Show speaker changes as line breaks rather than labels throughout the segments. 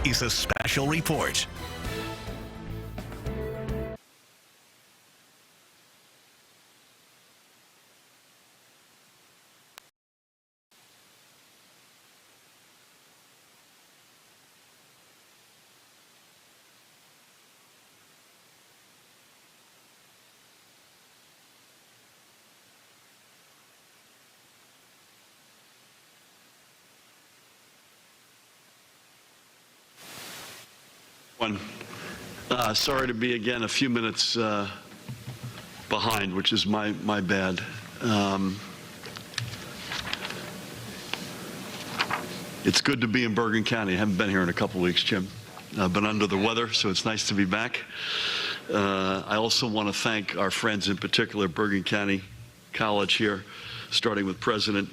is a special report.
Sorry to be again a few minutes behind, which is my bad. It's good to be in Bergen County. I haven't been here in a couple weeks, Jim. I've been under the weather, so it's nice to be back. I also want to thank our friends, in particular Bergen County College here, starting with President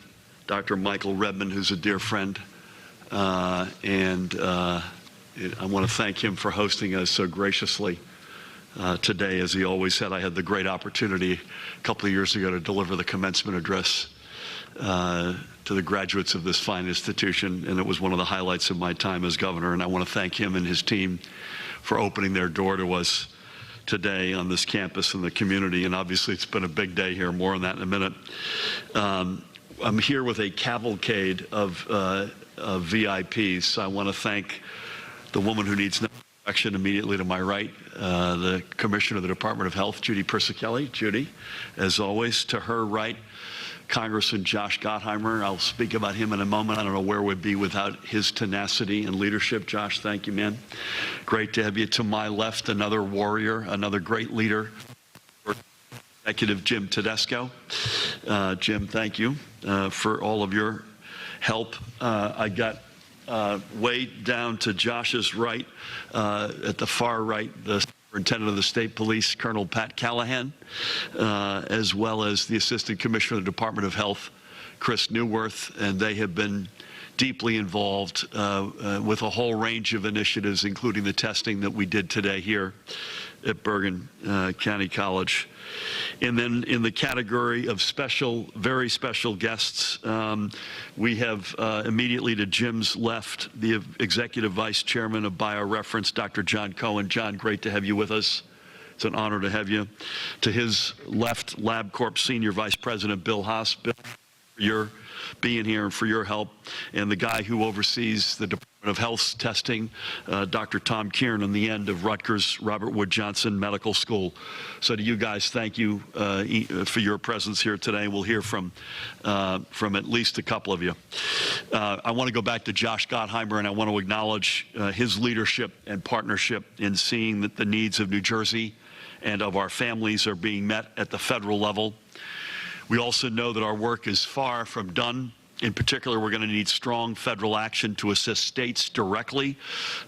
Dr. Michael Redmond, who's a dear friend, I want to thank him for hosting us so graciously today. As he always said, I had the great opportunity a couple of years ago to deliver the commencement address to the graduates of this fine institution, and it was one of the highlights of my time as governor. And I want to thank him and his team for opening their door to us today on this campus and the community. And obviously, it's been a big day here. More on that in a minute. I'm here with a cavalcade of VIPs. I want to thank the woman who needs no introduction immediately to my right, the Commissioner of the Department of Health, Judy Persichelli. Judy, as always. To her right, Congressman Josh Gottheimer. I'll speak about him in a moment. I don't know where we'd be without his tenacity and leadership. Josh, thank you, man. Great to have you. To my left, another warrior, another great leader, Executive Jim Tedesco. Jim, thank you for all of your help. I got way down to Josh's right, at the far right, the Superintendent of the State Police, Colonel Pat Callahan, as well as the Assistant Commissioner of the Department of Health, Chris Newworth, and they have been deeply involved with a whole range of initiatives, including the testing that we did today here at Bergen County College. And then in the category of special, very special guests, we have immediately to Jim's left, the Executive Vice Chairman of BioReference, Dr. John Cohen. John, great to have you with us. It's an honor to have you. To his left, LabCorp Senior Vice President Bill Haas. Bill, for your being here and for your help. And the guy who oversees the Department of Health's testing, Dr. Tom Kieran, on the end of Rutgers Robert Wood Johnson Medical School. So to you guys, thank you for your presence here today. We'll hear from at least a couple of you. I want to go back to Josh Gottheimer, and I want to acknowledge his leadership and partnership in seeing that the needs of New Jersey and of our families are being met at the federal level. We also know that our work is far from done. In particular, we're going to need strong federal action to assist states directly.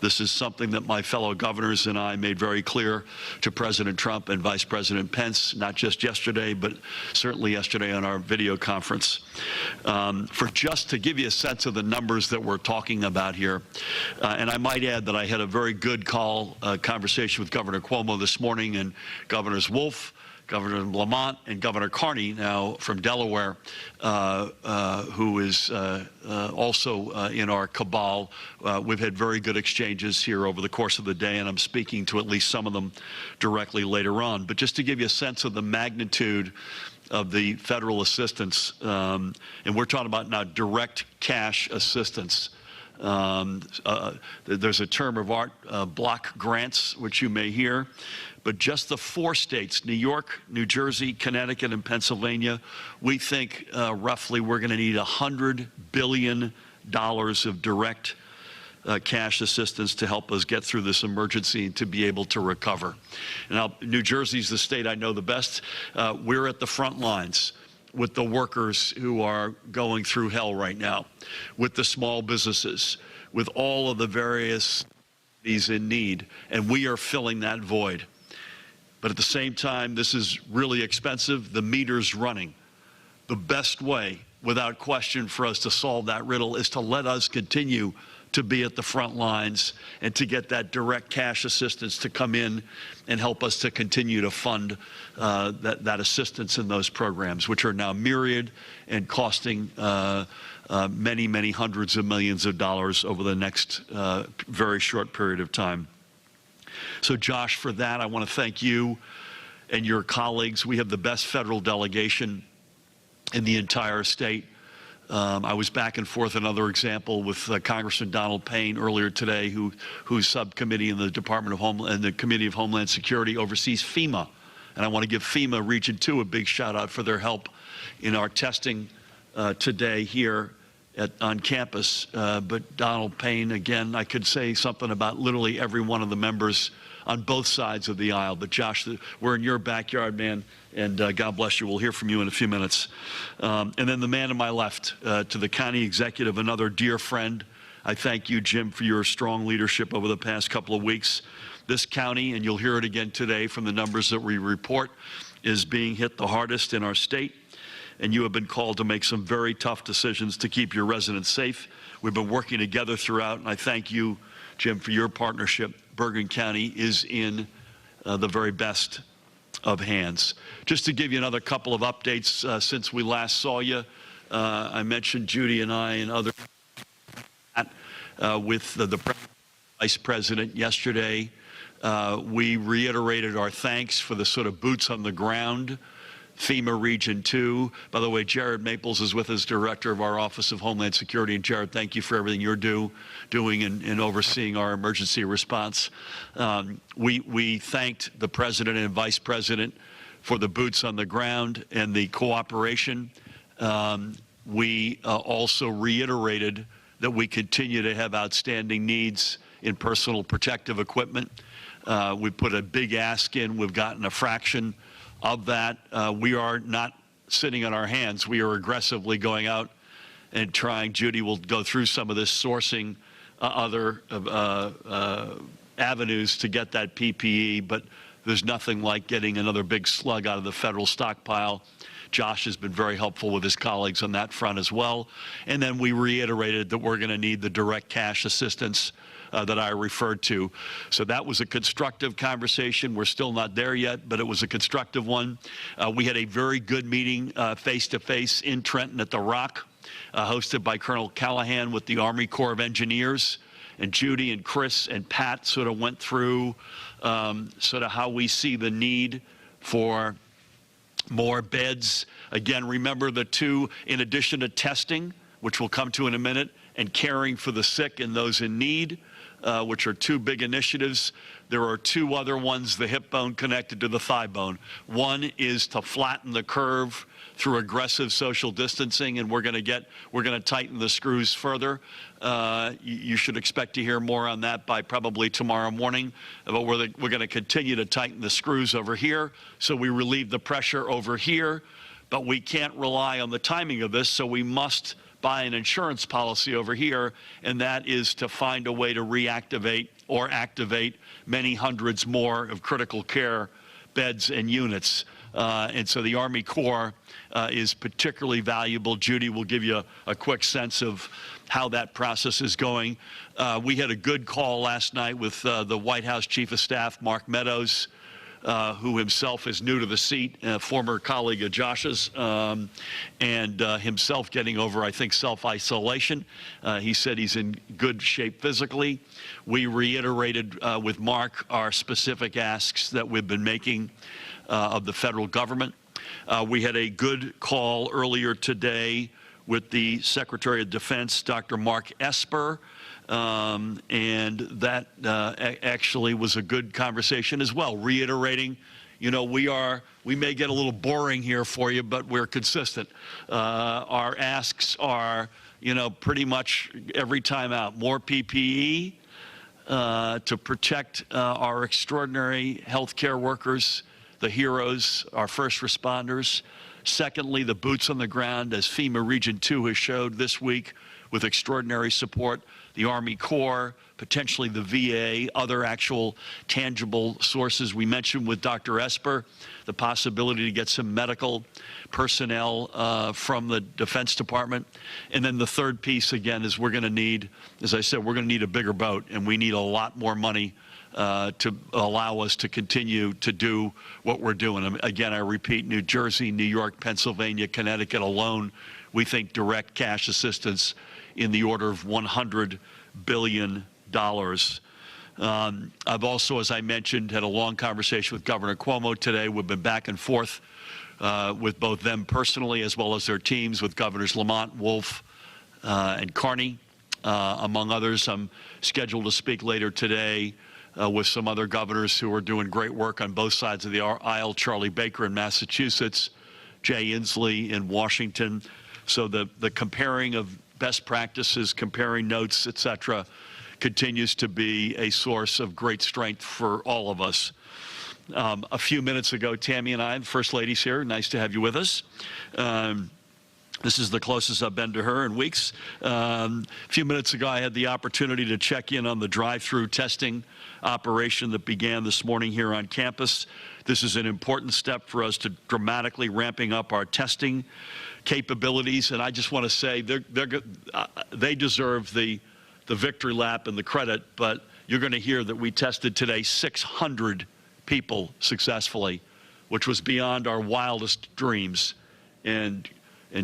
This is something that my fellow governors and I made very clear to President Trump and Vice President Pence, not just yesterday, but certainly yesterday on our video conference. For just to give you a sense of the numbers that we're talking about here, and I might add that I had a very good conversation with Governor Cuomo this morning, and Governors Wolf, Governor Lamont, and Governor Carney, now from Delaware, who is also in our cabal. We've had very good exchanges here over the course of the day, and I'm speaking to at least some of them directly later on. But just to give you a sense of the magnitude of the federal assistance, and we're talking about now direct cash assistance. There's a term of art, block grants, which you may hear. But just the 4 states, New York, New Jersey, Connecticut, and Pennsylvania, we think roughly we're going to need $100 billion of direct cash assistance to help us get through this emergency and to be able to recover. Now, New Jersey's the state I know the best. We're at the front lines with the workers who are going through hell right now, with the small businesses, with all of the various needs in need, and we are filling that void. But at the same time, this is really expensive. The meter's running. The best way, without question, for us to solve that riddle is to let us continue to be at the front lines and to get that direct cash assistance to come in and help us to continue to fund that assistance in those programs, which are now myriad and costing many, many hundreds of millions of dollars over the next very short period of time. So, Josh, for that, I want to thank you and your colleagues. We have the best federal delegation in the entire state. I was back and forth, another example, with Congressman Donald Payne earlier today, whose subcommittee in the Department of Homeland and the Committee of Homeland Security oversees FEMA. And I want to give FEMA Region 2 a big shout out for their help in our testing today here on campus. But Donald Payne, again, I could say something about literally every one of the members on both sides of the aisle. But Josh, we're in your backyard, man, and God bless you. We'll hear from you in a few minutes. And then the man to my left, to the county executive, another dear friend. I thank you, Jim, for your strong leadership over the past couple of weeks. This county, and you'll hear it again today from the numbers that we report, is being hit the hardest in our state. And you have been called to make some very tough decisions to keep your residents safe. We've been working together throughout, and I thank you, Jim, for your partnership. Bergen County is in the very best of hands. Just to give you another couple of updates since we last saw you, I mentioned Judy and I and others with the Vice President yesterday. We reiterated our thanks for the sort of boots on the ground FEMA Region 2. By the way, Jared Maples is with us, Director of our Office of Homeland Security. And Jared, thank you for everything you're doing and overseeing our emergency response. We thanked the President and Vice President for the boots on the ground and the cooperation. We also reiterated that we continue to have outstanding needs in personal protective equipment. We put a big ask in. We've gotten a fraction of that. We are not sitting on our hands. We are aggressively going out and trying. Judy will go through some of this, sourcing other avenues to get that PPE, but there's nothing like getting another big slug out of the federal stockpile. Josh has been very helpful with his colleagues on that front as well. And then we reiterated that we're going to need the direct cash assistance that I referred to. So that was a constructive conversation. We're still not there yet, but it was a constructive one. We had a very good meeting face-to-face in Trenton at the Rock, hosted by Colonel Callahan with the Army Corps of Engineers. And Judy and Chris and Pat sort of went through sort of how we see the need for more beds. Again, remember the two, in addition to testing, which we'll come to in a minute, and caring for the sick and those in need, which are two big initiatives. There are two other ones, the hip bone connected to the thigh bone. One is to flatten the curve through aggressive social distancing, and we're going to tighten the screws further. You should expect to hear more on that by probably tomorrow morning. But we're going to continue to tighten the screws over here, so we relieve the pressure over here. But we can't rely on the timing of this, so we must buy an insurance policy over here, and that is to find a way to reactivate or activate many hundreds more of critical care beds and units. And so the Army Corps is particularly valuable. Judy will give you a quick sense of how that process is going. We had a good call last night with the White House Chief of Staff, Mark Meadows, who himself is new to the seat, a former colleague of Josh's, and himself getting over, I think, self-isolation. He said he's in good shape physically. We reiterated with Mark our specific asks that we've been making of the federal government. We had a good call earlier today with the Secretary of Defense, Dr. Mark Esper, and that actually was a good conversation as well, reiterating, you know, we may get a little boring here for you, but we're consistent. Our asks are, you know, pretty much every time out, more PPE to protect our extraordinary healthcare workers, the heroes, our first responders. Secondly, the boots on the ground, as FEMA Region 2 has showed this week with extraordinary support, the Army Corps, potentially the VA, other actual tangible sources. We mentioned with Dr. Esper the possibility to get some medical personnel from the Defense Department. And then the third piece, again, is we're going to need, as I said, we're going to need a bigger boat, and we need a lot more money to allow us to continue to do what we're doing. And again, I repeat, New Jersey, New York, Pennsylvania, Connecticut alone, we think direct cash assistance in the order of $100 billion. I've also, as I mentioned, had a long conversation with Governor Cuomo today. We've been back and forth with both them personally as well as their teams, with Governors Lamont, Wolf, and Carney, among others. I'm scheduled to speak later today with some other governors who are doing great work on both sides of the aisle, Charlie Baker in Massachusetts, Jay Inslee in Washington. So the comparing of best practices, comparing notes, et cetera, continues to be a source of great strength for all of us. A few minutes ago, Tammy and I, the First Lady's here, nice to have you with us. This is the closest I've been to her in weeks. A few minutes ago, I had the opportunity to check in on the drive-through testing operation that began this morning here on campus. This is an important step for us to dramatically ramping up our testing capabilities. And I just want to say they deserve the victory lap and the credit, but you're going to hear that we tested today 600 people successfully, which was beyond our wildest dreams. And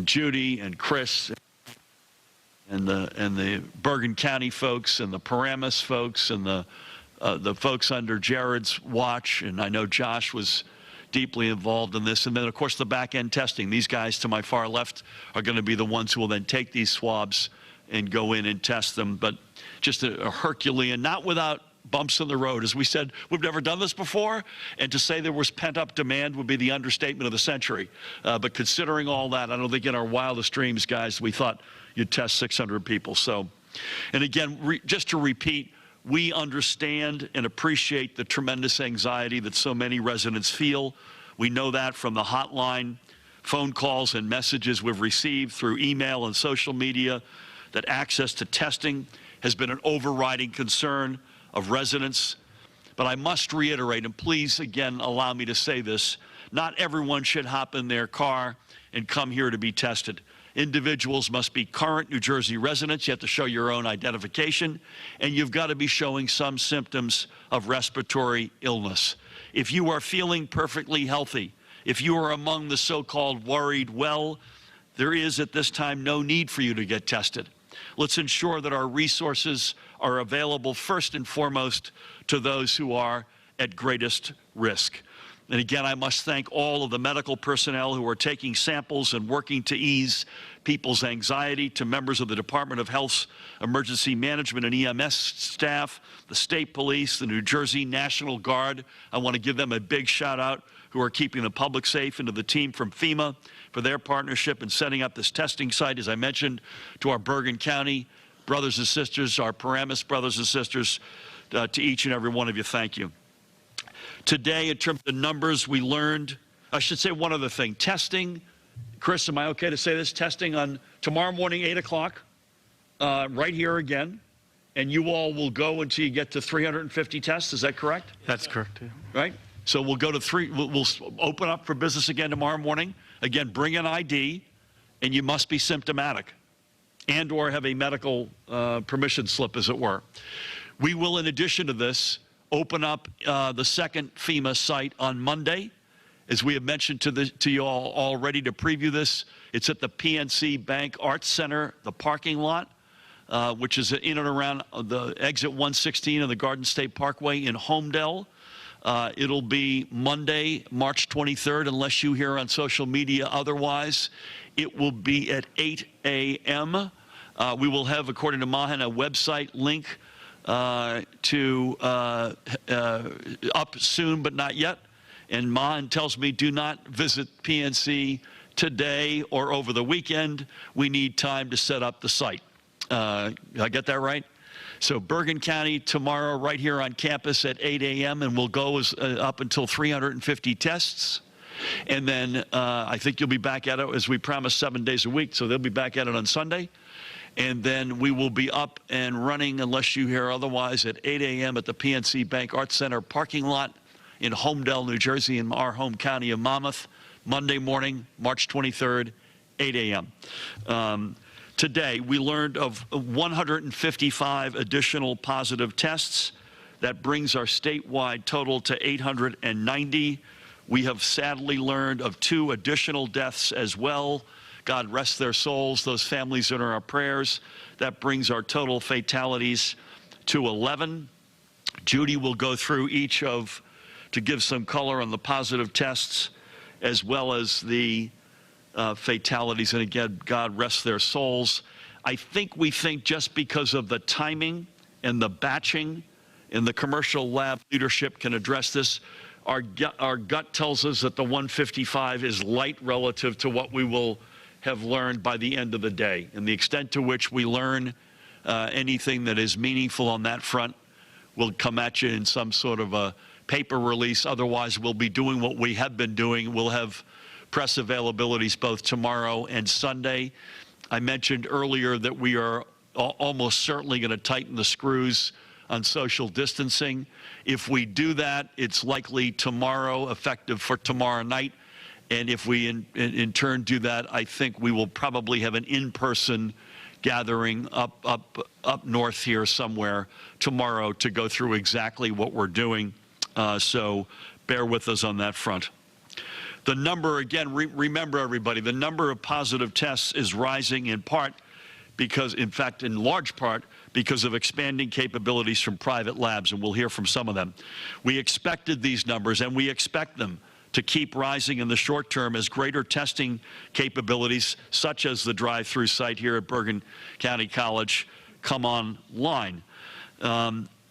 Judy and Chris and the Bergen County folks and the Paramus folks and the folks under Jared's watch, and I know Josh was deeply involved in this. And then, of course, the back-end testing. These guys to my far left are going to be the ones who will then take these swabs and go in and test them. But just a Herculean, not without bumps in the road. As we said, we've never done this before, and to say there was pent-up demand would be the understatement of the century. But considering all that, I don't think in our wildest dreams, guys, we thought you'd test 600 people. So, and again, just to repeat, we understand and appreciate the tremendous anxiety that so many residents feel. We know that from the hotline, phone calls, and messages we've received through email and social media, that access to testing has been an overriding concern of residents. But I must reiterate, and please, again, allow me to say this, not everyone should hop in their car and come here to be tested. Individuals must be current New Jersey residents. You have to show your own identification, and you've got to be showing some symptoms of respiratory illness. If you are feeling perfectly healthy, if you are among the so-called worried well, there is at this time no need for you to get tested. Let's ensure that our resources are available first and foremost to those who are at greatest risk. And again, I must thank all of the medical personnel who are taking samples and working to ease people's anxiety, to members of the Department of Health's Emergency Management and EMS staff, the state police, the New Jersey National Guard. I want to give them a big shout out, who are keeping the public safe, and to the team from FEMA for their partnership in setting up this testing site. As I mentioned, to our Bergen County brothers and sisters, our Paramus brothers and sisters, to each and every one of you, thank you. Today, in terms of numbers, we learned, I should say one other thing, testing. Chris, am I okay to say this? Testing on tomorrow morning, 8 o'clock, right here again. And you all will go until you get to 350 tests, is that correct?
That's correct, yeah.
Right? So we'll go to we'll open up for business again tomorrow morning. Again, bring an ID, and you must be symptomatic and or have a medical permission slip, as it were. We will, in addition to this, open up the second FEMA site on Monday. As we have mentioned to you all already, to preview this, it's at the PNC Bank Arts Center, the parking lot, which is in and around the exit 116 of the Garden State Parkway in Homedale. It'll be Monday, March 23rd, unless you hear on social media otherwise. It will be at 8 a.m. We will have, according to Mahan, a website link up soon, but not yet. And Mahan tells me, do not visit PNC today or over the weekend. We need time to set up the site. I get that right? So Bergen County tomorrow right here on campus at 8 a.m. and we'll go up until 350 tests. And then I think you'll be back at it, as we promised, 7 days a week. So they'll be back at it on Sunday. And then we will be up and running, unless you hear otherwise, at 8 a.m. at the PNC Bank Arts Center parking lot in Homedale, New Jersey, in our home county of Monmouth, Monday morning, March 23rd, 8 a.m. Today, we learned of 155 additional positive tests. That brings our statewide total to 890. We have sadly learned of 2 additional deaths as well. God rest their souls. Those families are in our prayers. That brings our total fatalities to 11. Judy will go through each to give some color on the positive tests as well as the fatalities. And again, God rest their souls. We think just because of the timing and the batching and the commercial lab leadership can address this. Our gut tells us that the 155 is light relative to what we will have learned by the end of the day. And the extent to which we learn anything that is meaningful on that front will come at you in some sort of a paper release. Otherwise, we'll be doing what we have been doing. We'll have press availabilities both tomorrow and Sunday. I mentioned earlier that we are almost certainly going to tighten the screws on social distancing. If we do that, it's likely tomorrow, effective for tomorrow night. And if we in turn do that, I think we will probably have an in-person gathering up north here somewhere tomorrow to go through exactly what we're doing. So bear with us on that front. The number, again, remember everybody, the number of positive tests is rising in part because, in fact, in large part, because of expanding capabilities from private labs, and we'll hear from some of them. We expected these numbers, and we expect them to keep rising in the short term as greater testing capabilities, such as the drive-through site here at Bergen County College, come online.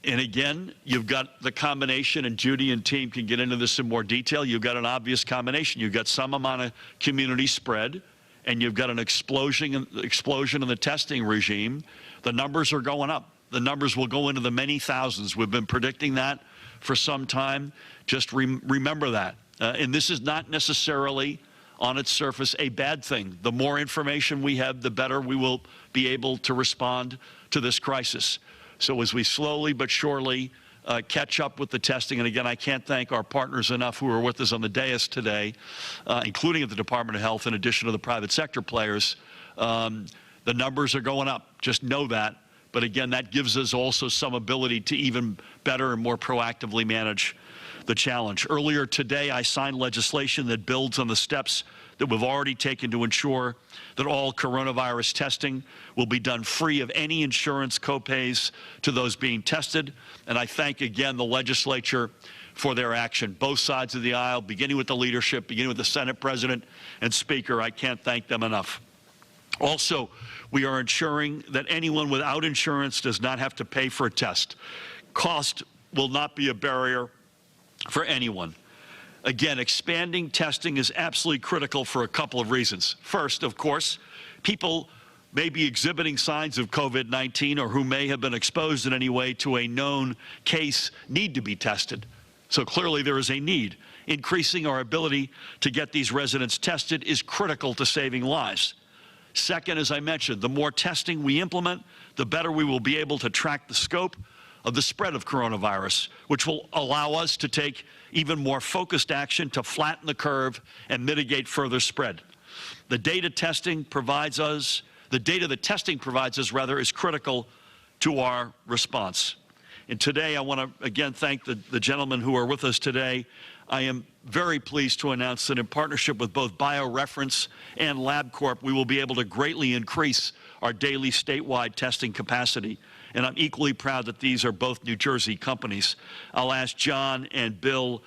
And again, you've got the combination, and Judy and team can get into this in more detail. You've got an obvious combination. You've got some amount of community spread, and you've got an explosion in the testing regime. The numbers are going up. The numbers will go into the many thousands. We've been predicting that for some time. Just remember that. And this is not necessarily, on its surface, a bad thing. The more information we have, the better we will be able to respond to this crisis. So as we slowly but surely catch up with the testing, and again, I can't thank our partners enough who are with us on the dais today, including at the Department of Health, in addition to the private sector players. The numbers are going up. Just know that. But again, that gives us also some ability to even better and more proactively manage the challenge. Earlier today, I signed legislation that builds on the steps that we've already taken to ensure that all coronavirus testing will be done free of any insurance copays to those being tested. And I thank again the legislature for their action, both sides of the aisle, beginning with the leadership, beginning with the Senate President and Speaker. I can't thank them enough. Also, we are ensuring that anyone without insurance does not have to pay for a test. Cost will not be a barrier for anyone. Again, expanding testing is absolutely critical for a couple of reasons. First, of course, people may be exhibiting signs of COVID-19 or who may have been exposed in any way to a known case need to be tested. So clearly there is a need. Increasing our ability to get these residents tested is critical to saving lives. Second, as I mentioned, the more testing we implement, the better we will be able to track the scope of the spread of coronavirus, which will allow us to take even more focused action to flatten the curve and mitigate further spread. The data the testing provides us rather, is critical to our response. And today, I want to again thank the gentlemen who are with us today. I am very pleased to announce that in partnership with both BioReference and LabCorp, we will be able to greatly increase our daily statewide testing capacity. And I'm equally proud that these are both New Jersey companies. I'll ask John and Bill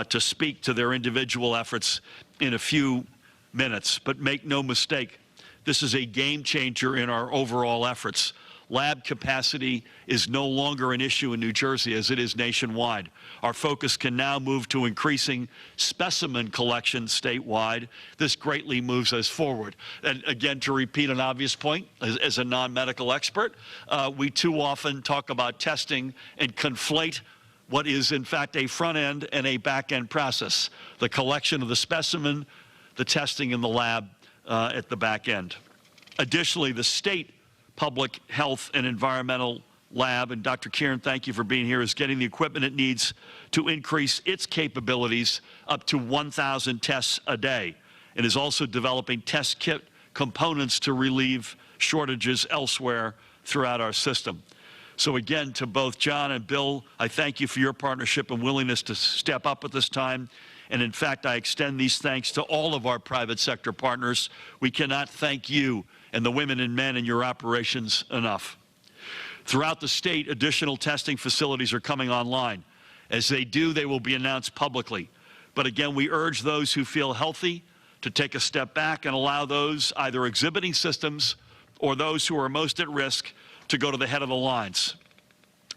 to speak to their individual efforts in a few minutes. But make no mistake, this is a game changer in our overall efforts. Lab capacity is no longer an issue in New Jersey as it is nationwide. Our focus can now move to increasing specimen collection statewide. This greatly moves us forward. And again, to repeat an obvious point, as a non-medical expert, we too often talk about testing and conflate what is in fact a front end and a back end process. The collection of the specimen, the testing in the lab at the back end. Additionally, the state Public Health and Environmental Lab, and Dr. Kieran, thank you for being here, is getting the equipment it needs to increase its capabilities up to 1,000 tests a day, and is also developing test kit components to relieve shortages elsewhere throughout our system. So again, to both John and Bill, I thank you for your partnership and willingness to step up at this time. And in fact, I extend these thanks to all of our private sector partners. We cannot thank you and the women and men in your operations enough. Throughout the state, additional testing facilities are coming online. As they do, they will be announced publicly. But again, we urge those who feel healthy to take a step back and allow those either exhibiting systems or those who are most at risk to go to the head of the lines.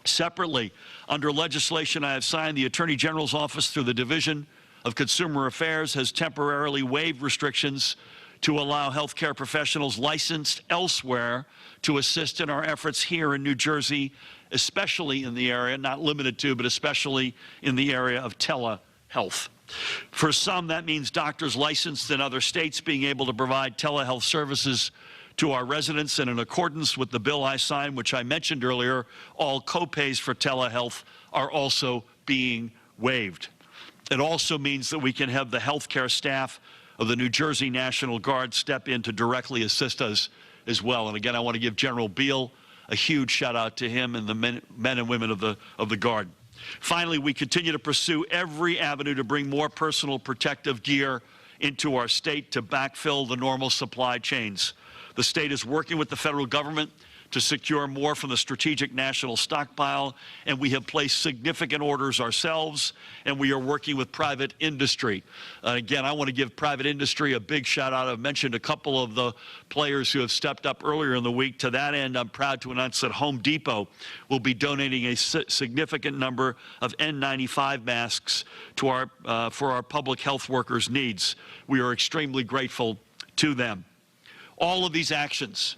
Separately, under legislation I have signed, the Attorney General's Office, through the Division of Consumer Affairs, has temporarily waived restrictions to allow healthcare professionals licensed elsewhere to assist in our efforts here in New Jersey, especially in the area, not limited to, but especially in the area of telehealth. For some, that means doctors licensed in other states being able to provide telehealth services to our residents, and in accordance with the bill I signed, which I mentioned earlier, all co-pays for telehealth are also being waived. It also means that we can have the healthcare staff of the New Jersey National Guard step in to directly assist us as well. And again, I want to give General Beal a huge shout out to him and the men and women of the Guard. Finally, we continue to pursue every avenue to bring more personal protective gear into our state to backfill the normal supply chains. The state is working with the federal government to secure more from the strategic national stockpile, and we have placed significant orders ourselves, and we are working with private industry. Again, I want to give private industry a big shout out. I've mentioned a couple of the players who have stepped up earlier in the week. To that end, I'm proud to announce that Home Depot will be donating a significant number of N95 masks to for our public health workers' needs. We are extremely grateful to them. All of these actions,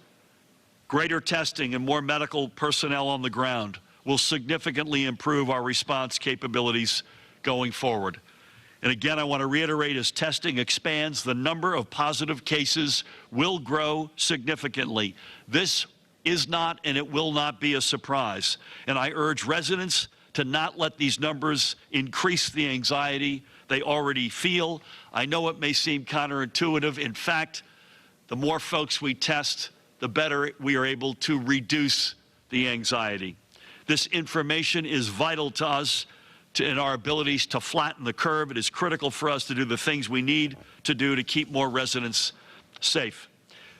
greater testing and more medical personnel on the ground, will significantly improve our response capabilities going forward. And again, I want to reiterate, as testing expands, the number of positive cases will grow significantly. This is not and it will not be a surprise. And I urge residents to not let these numbers increase the anxiety they already feel. I know it may seem counterintuitive. In fact, the more folks we test, the better we are able to reduce the anxiety. This information is vital to us in our abilities to flatten the curve. It is critical for us to do the things we need to do to keep more residents safe.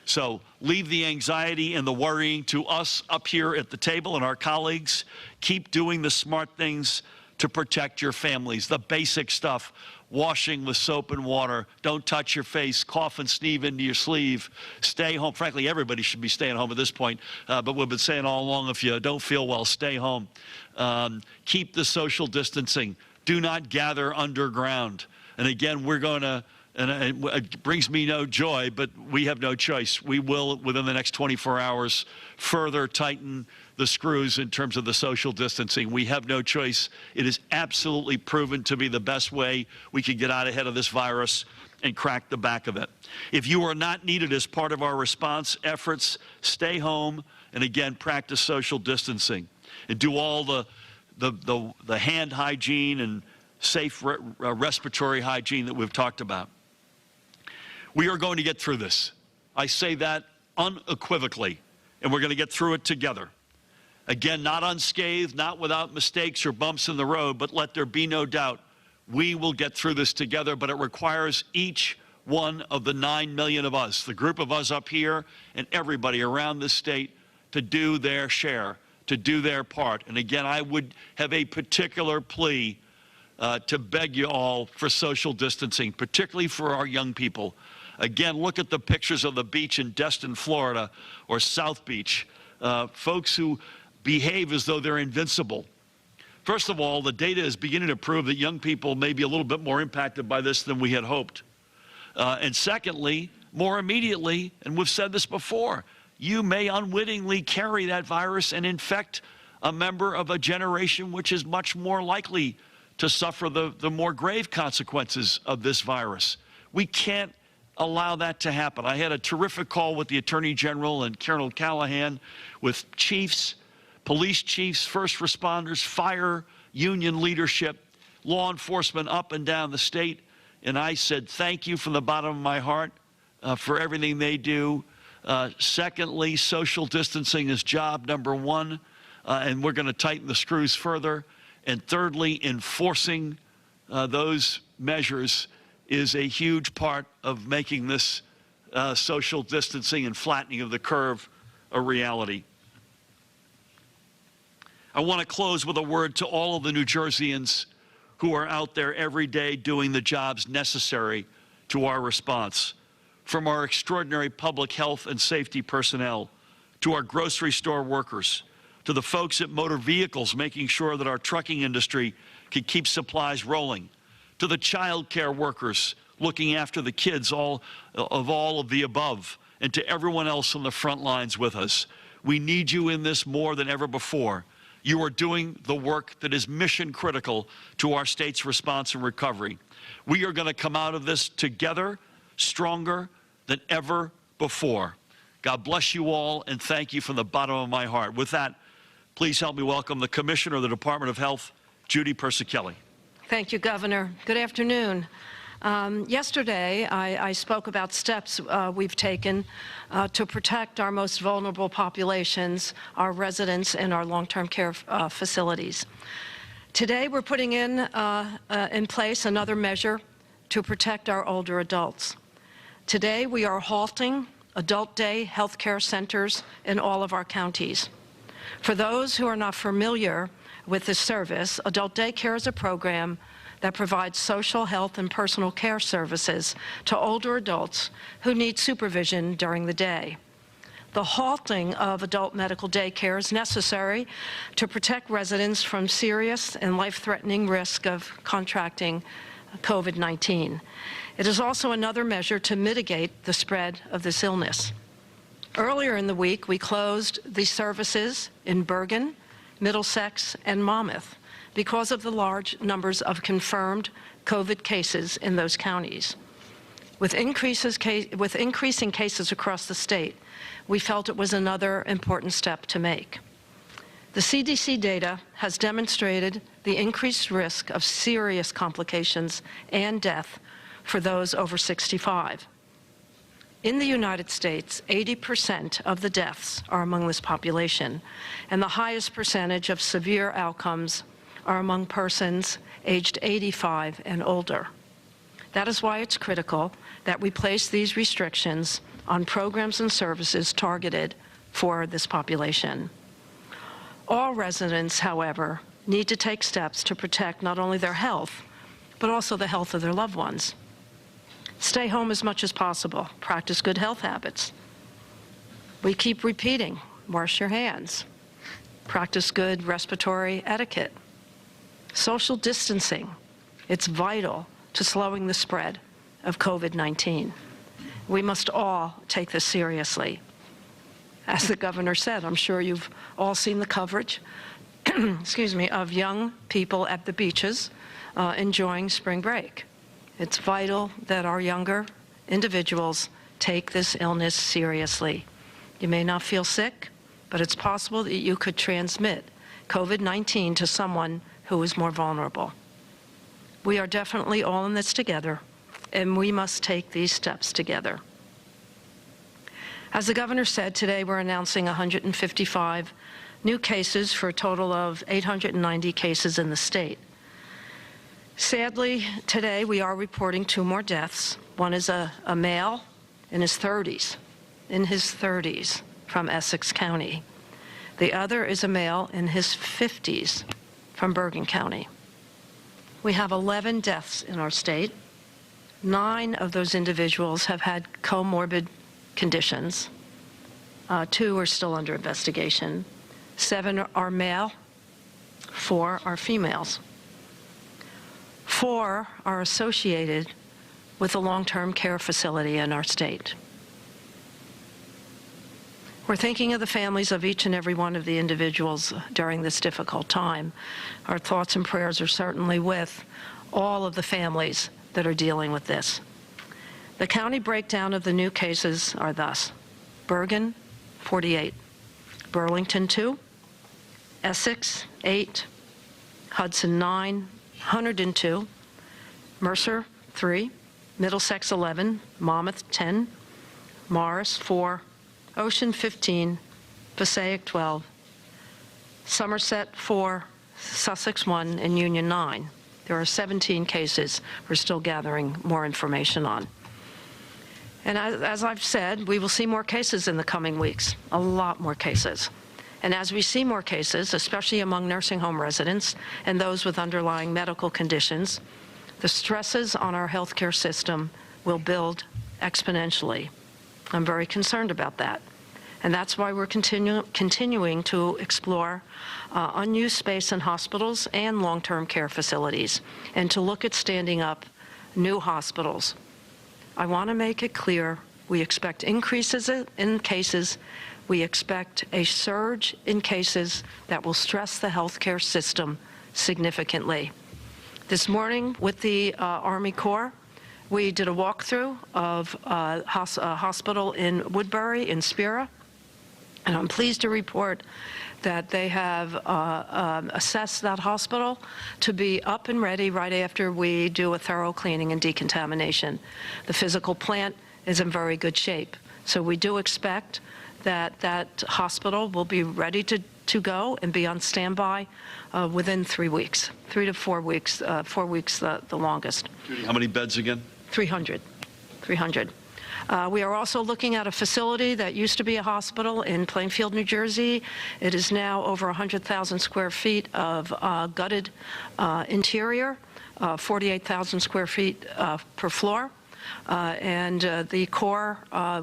So leave the anxiety and the worrying to us up here at the table and our colleagues. Keep doing the smart things to protect your families, the basic stuff. Washing with soap and water, don't touch your face, cough and sneeze into your sleeve, stay home. Frankly, everybody should be staying home at this point, but we've been saying all along, if you don't feel well, stay home. Keep the social distancing. Do not gather underground. And again, we're going to, and it brings me no joy, but we have no choice. We will, within the next 24 hours, further tighten the screws in terms of the social distancing. We have no choice. It is absolutely proven to be the best way we can get out ahead of this virus and crack the back of it. If you are not needed as part of our response efforts, stay home and again, practice social distancing and do all the hand hygiene and safe respiratory hygiene that we've talked about. We are going to get through this. I say that unequivocally, and we're going to get through it together. Again, not unscathed, not without mistakes or bumps in the road, but let there be no doubt we will get through this together, but it requires each one of the 9 million of us, the group of us up here and everybody around this state, to do their share, to do their part. And again, I would have a particular plea to beg you all for social distancing, particularly for our young people. Again, look at the pictures of the beach in Destin, Florida, or South Beach. Folks who behave as though they're invincible. First of all, the data is beginning to prove that young people may be a little bit more impacted by this than we had hoped. And secondly, more immediately, and we've said this before, you may unwittingly carry that virus and infect a member of a generation which is much more likely to suffer the more grave consequences of this virus. We can't allow that to happen. I had a terrific call with the Attorney General and Colonel Callahan, with chiefs, police chiefs, first responders, fire union leadership, law enforcement up and down the state. And I said, thank you from the bottom of my heart for everything they do. Secondly, social distancing is job number one, and we're going to tighten the screws further. And thirdly, enforcing those measures is a huge part of making this social distancing and flattening of the curve a reality. I want to close with a word to all of the New Jerseyans who are out there every day doing the jobs necessary to our response. From our extraordinary public health and safety personnel, to our grocery store workers, to the folks at motor vehicles making sure that our trucking industry can keep supplies rolling, to the child care workers looking after the kids, all of the above, and to everyone else on the front lines with us. We need you in this more than ever before. You are doing the work that is mission critical to our state's response and recovery. We are going to come out of this together, stronger than ever before. God bless you all, and thank you from the bottom of my heart. With that, please help me welcome the Commissioner of the Department of Health, Judy Persichilli.
Thank you, Governor. Good afternoon. Yesterday, I spoke about steps we've taken to protect our most vulnerable populations, our residents in our long-term care facilities. Today, we're putting in place another measure to protect our older adults. Today, we are halting adult day health care centers in all of our counties. For those who are not familiar with this service, adult day care is a program that provides social, health, and personal care services to older adults who need supervision during the day. The halting of adult medical day care is necessary to protect residents from serious and life-threatening risk of contracting COVID-19. It is also another measure to mitigate the spread of this illness. Earlier in the week, we closed the services in Bergen, Middlesex, and Monmouth because of the large numbers of confirmed COVID cases in those counties. With increasing cases across the state, we felt it was another important step to make. The CDC data has demonstrated the increased risk of serious complications and death for those over 65. In the United States, 80% of the deaths are among this population, and the highest percentage of severe outcomes are among persons aged 85 and older. That is why it's critical that we place these restrictions on programs and services targeted for this population. All residents, however, need to take steps to protect not only their health, but also the health of their loved ones. Stay home as much as possible. Practice good health habits. We keep repeating, wash your hands. Practice good respiratory etiquette. Social distancing, it's vital to slowing the spread of COVID-19. We must all take this seriously. As the governor said, I'm sure you've all seen the coverage, excuse me, of young people at the beaches enjoying spring break. It's vital that our younger individuals take this illness seriously. You may not feel sick, but it's possible that you could transmit COVID-19 to someone who is more vulnerable. We are definitely all in this together, and we must take these steps together. As the governor said, today we're announcing 155 new cases for a total of 890 cases in the state. Sadly, today we are reporting 2 more deaths. One is a male in his 30s, from Essex County. The other is a male in his 50s from Bergen County. We have 11 deaths in our state. 9 of those individuals have had comorbid conditions. 2 are still under investigation. 7 are male, 4 are females. 4 are associated with a long-term care facility in our state. We're thinking of the families of each and every one of the individuals during this difficult time. Our thoughts and prayers are certainly with all of the families that are dealing with this. The county breakdown of the new cases are thus: Bergen, 48, Burlington, 2, Essex, 8, Hudson, 9, Hunterdon, 2, Mercer, 3, Middlesex, 11, Monmouth, 10, Morris, 4, Ocean, 15, Passaic, 12, Somerset, 4, Sussex, 1, and Union, 9. There are 17 cases we're still gathering more information on. And as I've said, we will see more cases in the coming weeks, a lot more cases. And as we see more cases, especially among nursing home residents and those with underlying medical conditions, the stresses on our healthcare system will build exponentially. I'm very concerned about that. And that's why we're continuing to explore unused space in hospitals and long-term care facilities, and to look at standing up new hospitals. I want to make it clear, we expect increases in cases. We expect a surge in cases that will stress the healthcare system significantly. This morning with the Army Corps, we did a walkthrough of a hospital in Woodbury in Spira, and I'm pleased to report that they have assessed that hospital to be up and ready right after we do a thorough cleaning and decontamination. The physical plant is in very good shape, so we do expect that that hospital will be ready to go and be on standby within 3 weeks, 3 to 4 weeks, 4 weeks the longest.
Judy, how many beds again?
300. We are also looking at a facility that used to be a hospital in Plainfield, New Jersey. It is now over 100,000 square feet of gutted interior, 48,000 square feet per floor. And the Corps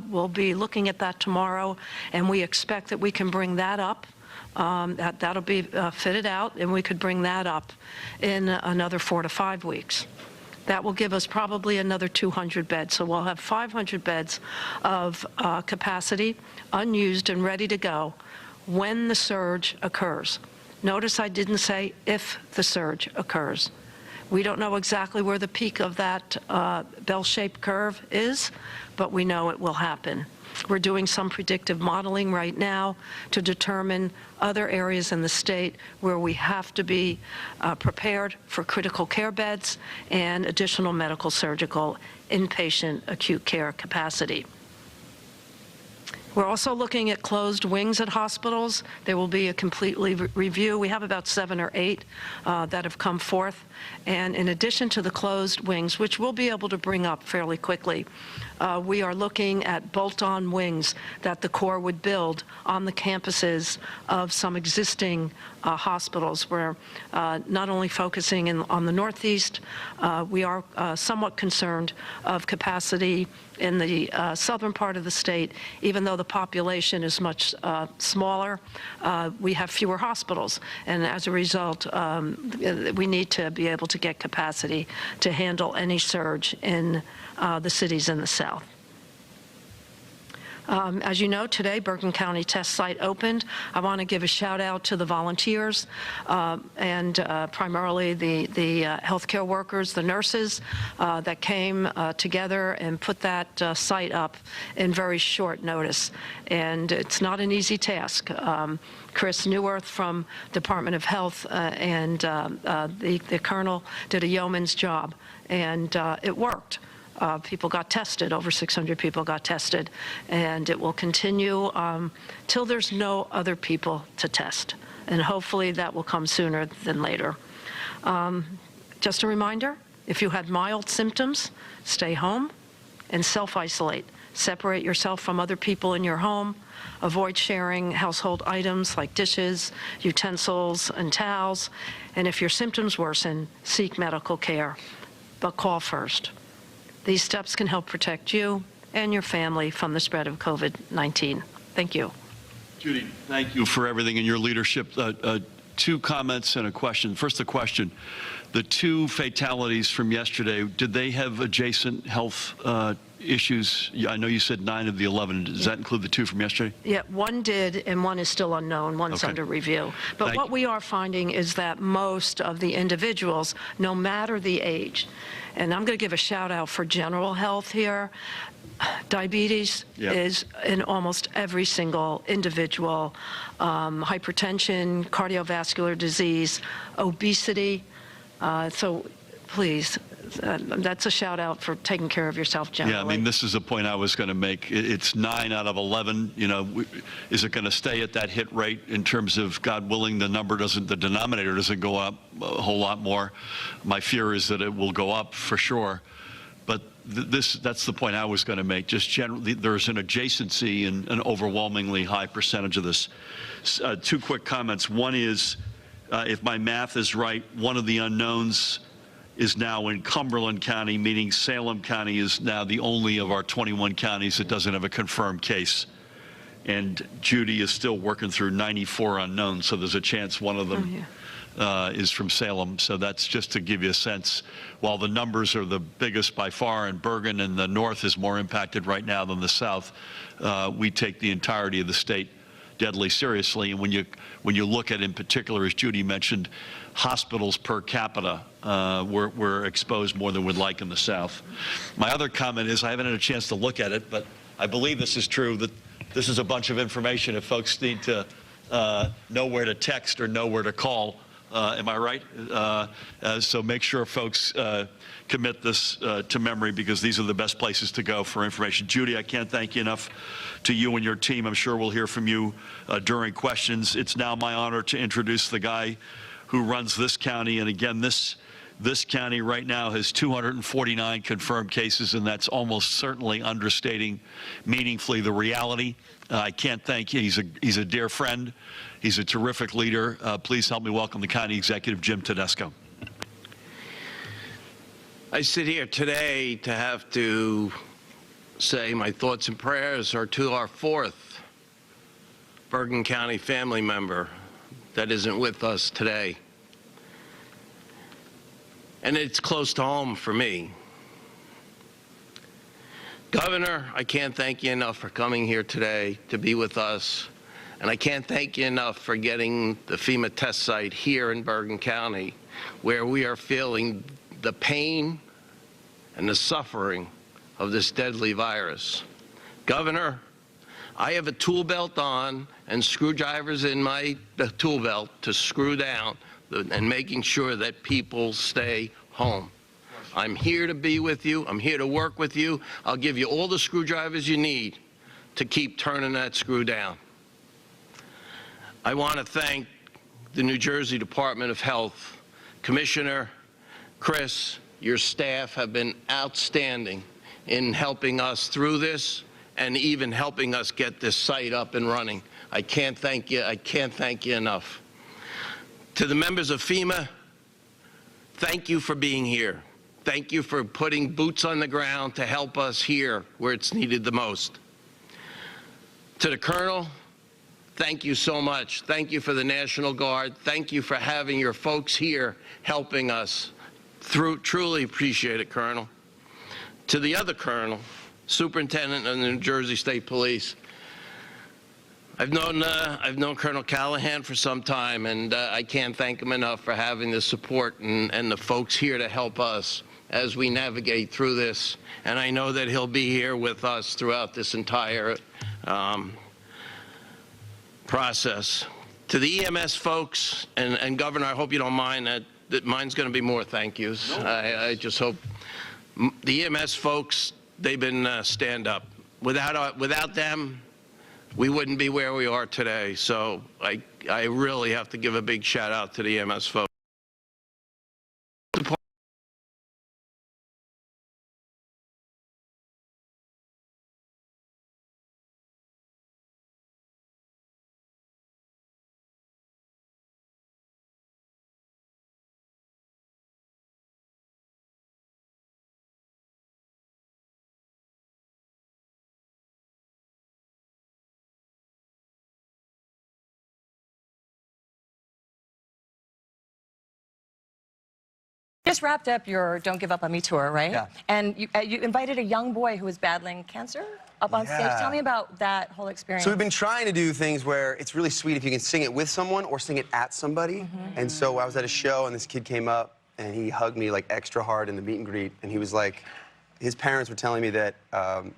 will be looking at that tomorrow, and we expect that we can bring that up. That'll be fitted out, and we could bring that up in another 4 to 5 weeks. That will give us probably another 200 beds. So we'll have 500 beds of capacity, unused and ready to go when the surge occurs. Notice I didn't say if the surge occurs. We don't know exactly where the peak of that bell-shaped curve is, but we know it will happen. We're doing some predictive modeling right now to determine other areas in the state where we have to be prepared for critical care beds and additional medical, surgical, inpatient acute care capacity. We're also looking at closed wings at hospitals. There will be a complete review. We have about 7 or 8 that have come forth. And in addition to the closed wings, which we'll be able to bring up fairly quickly, we are looking at bolt-on wings that the Corps would build on the campuses of some existing hospitals. We're not only focusing on the Northeast, we are somewhat concerned of capacity in the southern part of the state. Even though the population is much smaller, we have fewer hospitals, and as a result, we need to be able to get capacity to handle any surge in the cities in the south. As you know, today, Bergen County Test Site opened. I want to give a shout out to the volunteers and primarily the healthcare workers, the nurses that came together and put that site up in very short notice. And it's not an easy task. Chris Neuwirth from Department of Health and the colonel did a yeoman's job, and it worked. People got tested, over 600 people got tested, and it will continue till there's no other people to test. And hopefully that will come sooner than later. Just a reminder, if you had mild symptoms, stay home and self-isolate. Separate yourself from other people in your home. Avoid sharing household items like dishes, utensils, and towels. And if your symptoms worsen, seek medical care, but call first. These steps can help protect you and your family from the spread of COVID-19. Thank you.
Judy, thank you for everything in your leadership. 2 comments and a question. First, the question. The 2 fatalities from yesterday, did they have adjacent health issues? I know you said 9 of the 11. Does that include the 2 from yesterday?
Yeah, one did, and one is still unknown. One's
Okay.
under review. But what we are finding is that most of the individuals, no matter the age, and I'm going to give a shout out for general health here. Diabetes is in almost every single individual. Hypertension, cardiovascular disease, obesity. So please, that's a shout out for taking care of yourself generally.
Yeah, I mean, this is a point I was going to make. It's 9 out of 11. You know, is it going to stay at that hit rate in terms of, God willing, the denominator doesn't go up a whole lot more? My fear is that it will go up for sure. But that's the point I was going to make. Just generally, there's an adjacency and an overwhelmingly high percentage of this. 2 quick comments. One is, if my math is right, one of the unknowns is now in Cumberland County, meaning Salem County is now the only of our 21 counties that doesn't have a confirmed case. And Judy is still working through 94 unknowns, so there's a chance one of them is from Salem. So that's just to give you a sense. While the numbers are the biggest by far, and Bergen and the north is more impacted right now than the south, we take the entirety of the state deadly seriously. And when you look at, in particular, as Judy mentioned, hospitals per capita, we're exposed more than we'd like in the south. My other comment is, I haven't had a chance to look at it, but I believe this is true, that this is a bunch of information if folks need to know where to text or know where to call. Am I right? So make sure folks commit this to memory, because these are the best places to go for information. Judy, I can't thank you enough to you and your team. I'm sure we'll hear from you during questions. It's now my honor to introduce the guy who runs this county. And again, this county right now has 249 confirmed cases, and that's almost certainly understating meaningfully the reality. I can't thank you. He's a dear friend. He's a terrific leader. Please help me welcome the County Executive, Jim Tedesco.
I sit here today to have to say my thoughts and prayers are to our 4th Bergen County family member that isn't with us today. And it's close to home for me. Governor, I can't thank you enough for coming here today to be with us. And I can't thank you enough for getting the FEMA test site here in Bergen County, where we are feeling the pain and the suffering of this deadly virus. Governor, I have a tool belt on and screwdrivers in my tool belt to screw down and making sure that people stay home. I'm here to be with you. I'm here to work with you. I'll give you all the screwdrivers you need to keep turning that screw down. I want to thank the New Jersey Department of Health. Commissioner Chris, your staff have been outstanding in helping us through this and even helping us get this site up and running. I can't thank you. I can't thank you enough. To the members of FEMA, thank you for being here. Thank you for putting boots on the ground to help us here where it's needed the most. To the Colonel, thank you so much. Thank you for the National Guard. Thank you for having your folks here helping us through. Truly appreciate it, Colonel. To the other Colonel, Superintendent of the New Jersey State Police, I've known Colonel Callahan for some time, and I can't thank him enough for having the support and the folks here to help us as we navigate through this. And I know that he'll be here with us throughout this entire process. To the EMS folks, and Governor, I hope you don't mind that mine's going to be more thank yous. No. I just hope the EMS folks, they've been stand up. Without them, we wouldn't be where we are today. So I really have to give a big shout out to the EMS folks.
Just wrapped up your Don't Give Up on Me tour, right?
Yeah.
And you invited a young boy who was battling cancer up on stage. Tell me about that whole experience.
So we've been trying to do things where it's really sweet if you can sing it with someone or sing it at somebody. And so I was at a show and this kid came up and he hugged me like extra hard in the meet and greet. And he was like, his parents were telling me that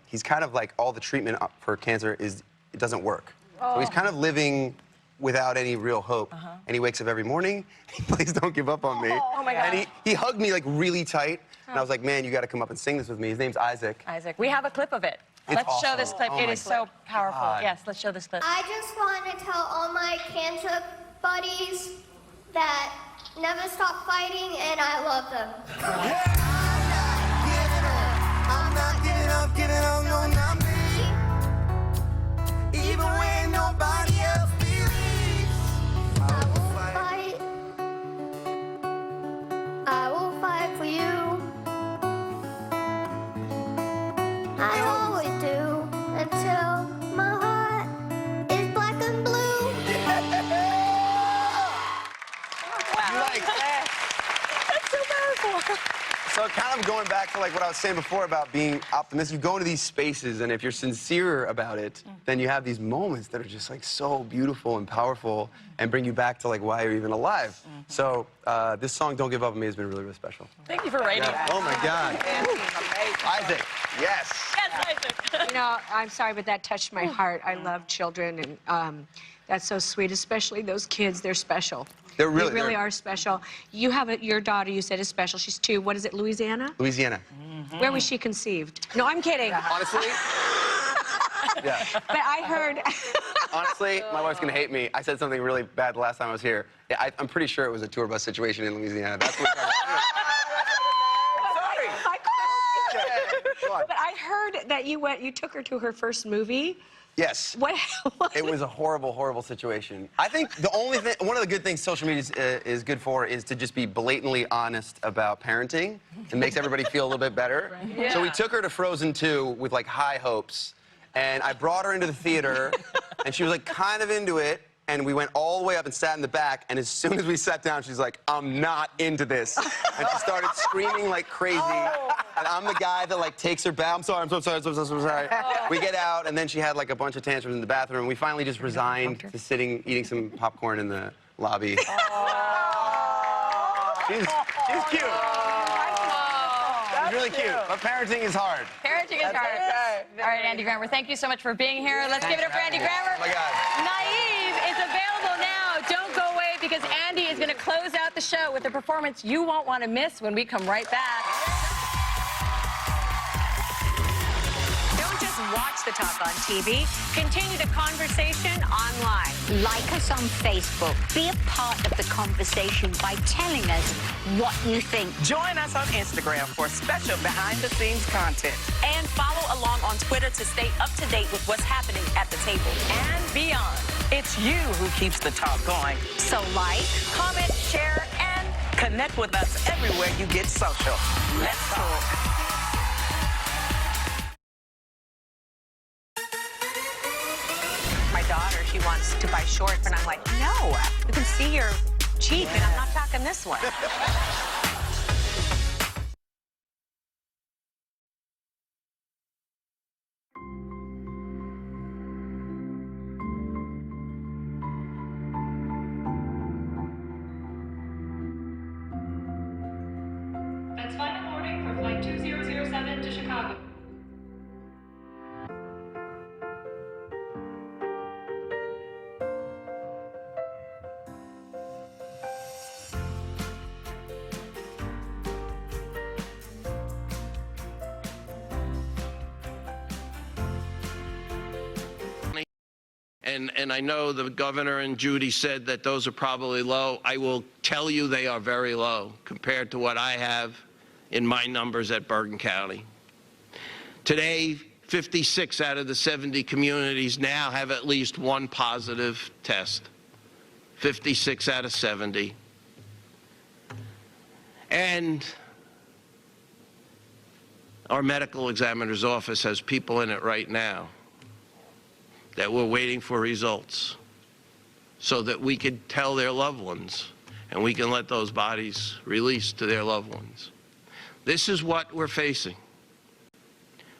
he's kind of like all the treatment for cancer it doesn't work. So he's kind of living without any real hope. And he wakes up every morning, he plays Don't Give Up on Me.
Oh my God.
And he hugged me like really tight. And I was like, man, you gotta come up and sing this with me. His name's Isaac.
Isaac, we have a clip of it. Let's show this clip.
Oh
It
my
is so powerful.
God.
Yes, let's show this clip.
I just want to tell all my cancer buddies that never stop fighting and I love them.
I'm not giving up, no, not me. Even when nobody else believes.
I will fight. I will fight for you. I always do until my heart is black and blue.
That's so powerful.
So kind of going back to like what I was saying before about being optimistic, you go into these spaces and if you're sincere about it, then you have these moments that are just like so beautiful and powerful and bring you back to like why you're even alive. So this song, Don't Give Up on Me, has been really, really special.
Thank you for writing that.
Oh my God. Isaac, yes.
Yes, Isaac.
You know, I'm sorry, but that touched my heart. I love children, and that's so sweet, especially those kids. They're special.
They really
are special. You have your daughter, you said, is special. She's 2. What is it, Louisiana?
Louisiana.
Where was she conceived? No, I'm kidding.
Honestly? Yeah.
But I heard...
Honestly, my wife's gonna hate me. I said something really bad the last time I was here. Yeah, I'm pretty sure it was a tour bus situation in Louisiana. That's what
But I heard that you took her to her first movie.
Yes.
What?
It was a horrible, horrible situation. I think the only thing, one of the good things social media is good for is to just be blatantly honest about parenting. It makes everybody feel a little bit better.
Yeah.
So we took her to Frozen 2 with like high hopes. And I brought her into the theater, and she was like kind of into it. And we went all the way up and sat in the back. And as soon as we sat down, she's like, I'm not into this. And she started screaming like crazy. And I'm the guy that like takes her back. I'm so sorry. We get out, and then she had like a bunch of tantrums in the bathroom. We finally just resigned to sitting, eating some popcorn in the lobby. She's cute. She's really cute. But parenting is hard.
Parenting is hard. All right, Andy Grammer, thank you so much for being here. Let's give it up for Andy Grammer.
Oh my God.
Naive is available now. Don't go away because Andy is going to close out the show with a performance you won't want to miss when we come right back.
Don't just watch the talk on TV. Continue the conversation online.
Like us on Facebook. Be a part of the conversation by telling us what you think.
Join us on Instagram for special behind-the-scenes content.
And follow along on Twitter to stay up to date with what's happening at the table
And beyond.
It's you who keeps the talk going.
So like,
comment, share, and
Connect with us everywhere you get social. Let's talk.
My daughter, she wants to buy shorts, and I'm like, no, you can see your cheek, and I'm not talking this one.
That's final boarding for flight 2007 to Chicago.
And I know the governor and Judy said that those are probably low. I will tell you they are very low compared to what I have in my numbers at Bergen County. Today, 56 out of the 70 communities now have at least one positive test. 56 out of 70. And our medical examiner's office has people in it right now that we're waiting for results so that we could tell their loved ones and we can let those bodies release to their loved ones. This is what we're facing.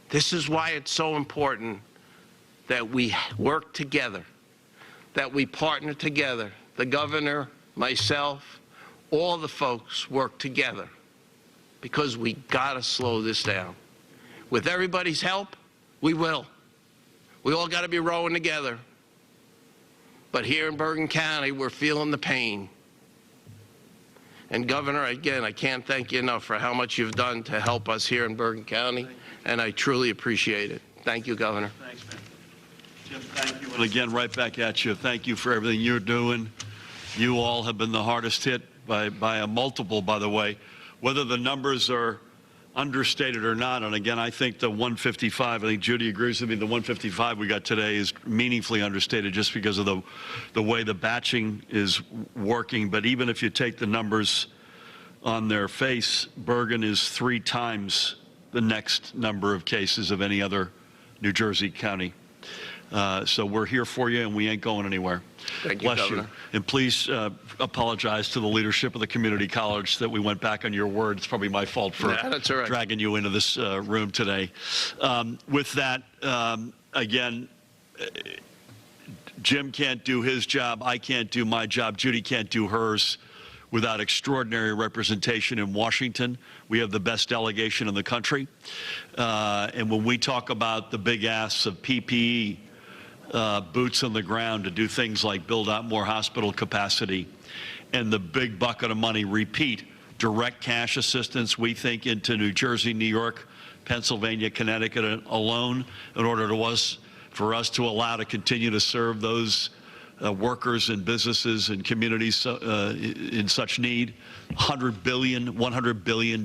This is why it's so important that we work together, that we partner together. The governor, myself, all the folks work together, because we gotta slow this down. With everybody's help, we will. We all gotta be rowing together. But here in Bergen County, we're feeling the pain. And Governor, again, I can't thank you enough for how much you've done to help us here in Bergen County, and I truly appreciate it. Thank you, Governor.
Thanks, man. Jim, thank you. And again, right back at you. Thank you for everything you're doing. You all have been the hardest hit by a multiple, by the way. Whether the numbers are understated or not, and again, I think the 155, I think Judy agrees with me, the 155 we got today is meaningfully understated just because of the way the batching is working. But even if you take the numbers on their face, Bergen is 3 times the next number of cases of any other New Jersey county. So we're here for you, and we ain't going anywhere.
Thank you,
Bless
Governor.
you. And please apologize to the leadership of the community college that we went back on your word. It's probably my fault for
That's all right.
dragging you into this room today. With that, again, Jim can't do his job. I can't do my job. Judy can't do hers without extraordinary representation in Washington. We have the best delegation in the country. And when we talk about the big asks of PPE, boots on the ground to do things like build out more hospital capacity, and the big bucket of money, repeat, direct cash assistance, we think, into New Jersey, New York, Pennsylvania, Connecticut alone, in order for us to allow to continue to serve those workers and businesses and communities in such need. $100 billion